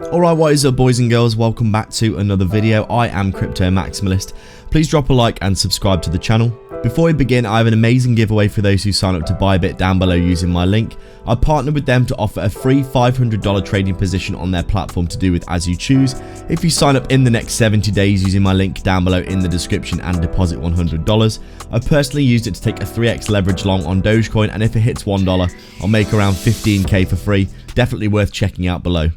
Alright, what is up boys and girls, welcome back to another video. I am Crypto Maximalist. Please drop a like and subscribe to the channel. Before we begin, I have an amazing giveaway for those who sign up to ByBit down below using my link. I partnered with them to offer a free $500 trading position on their platform to do with as you choose. If you sign up in the next 70 days using my link down below in the description and deposit $100. I personally used it to take a 3x leverage long on Dogecoin, and if it hits $1, I'll make around 15k for free. Definitely worth checking out below.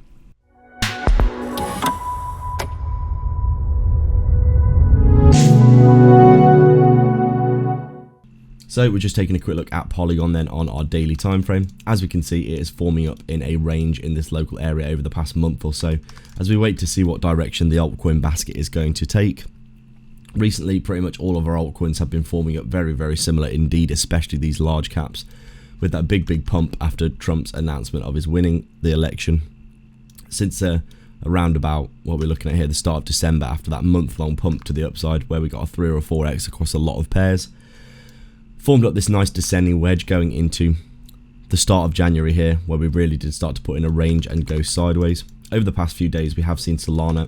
So we're just taking a quick look at Polygon then on our daily time frame. As we can see, it is forming up in a range in this local area over the past month or so, as we wait to see what direction the altcoin basket is going to take. Recently, pretty much all of our altcoins have been forming up very similar indeed, especially these large caps, with that big pump after Trump's announcement of his winning the election. Since around about what we're looking at here, the start of December, after that month-long pump to the upside where we got a 3 or 4x across a lot of pairs, formed up this nice descending wedge going into the start of January here, where we really did start to put in a range and go sideways. Over the past few days, we have seen Solana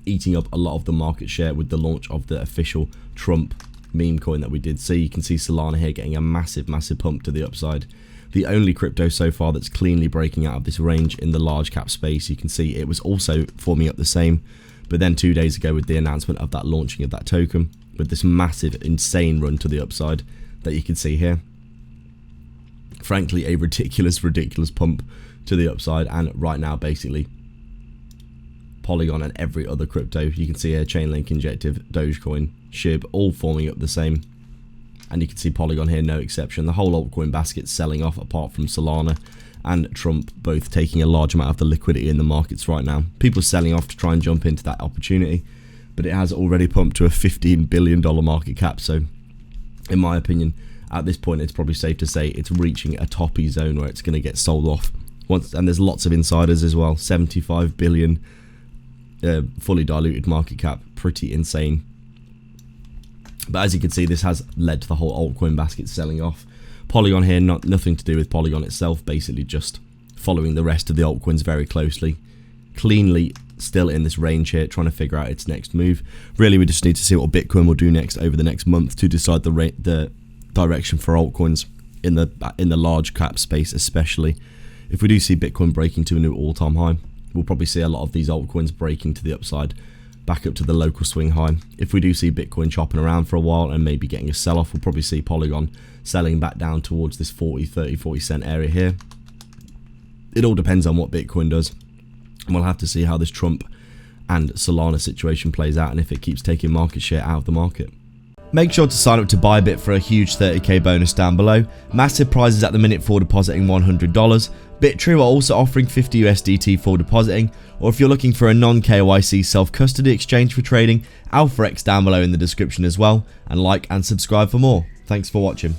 eating up a lot of the market share with the launch of the official Trump meme coin that we did see. You can see Solana here getting a massive pump to the upside. The only crypto so far that's cleanly breaking out of this range in the large cap space. You can see it was also forming up the same, but then 2 days ago with the announcement of that launching of that token, with this massive insane run to the upside that you can see here. Frankly, a ridiculous pump to the upside, and right now basically Polygon and every other crypto, you can see here Chainlink, Injective, Dogecoin, SHIB, all forming up the same, and you can see Polygon here no exception. The whole altcoin basket selling off apart from Solana and Trump both taking a large amount of the liquidity in the markets right now. People are selling off to try and jump into that opportunity, but it has already pumped to a $15 billion market cap. So in my opinion, at this point, it's probably safe to say it's reaching a toppy zone where it's going to get sold off. And there's lots of insiders as well. 75 billion fully diluted market cap, pretty insane. But as you can see, this has led to the whole altcoin basket selling off. Polygon here, nothing to do with Polygon itself, basically just following the rest of the altcoins very closely. Cleanly still in this range here, trying to figure out its next move. Really, we just need to see what Bitcoin will do next over the next month to decide the direction for altcoins in the large cap space, especially. If we do see Bitcoin breaking to a new all-time high, we'll probably see a lot of these altcoins breaking to the upside, back up to the local swing high. If we do see Bitcoin chopping around for a while and maybe getting a sell-off, we'll probably see Polygon selling back down towards this 40 cent area here. It all depends on what Bitcoin does. And we'll have to see how this Trump and Solana situation plays out and if it keeps taking market share out of the market. Make sure to sign up to ByBit for a huge 30k bonus down below. Massive prizes at the minute for depositing $100. Bitrue are also offering 50 USDT for depositing, or if you're looking for a non-KYC self-custody exchange for trading, AlphaX down below in the description as well, and like and subscribe for more. Thanks for watching.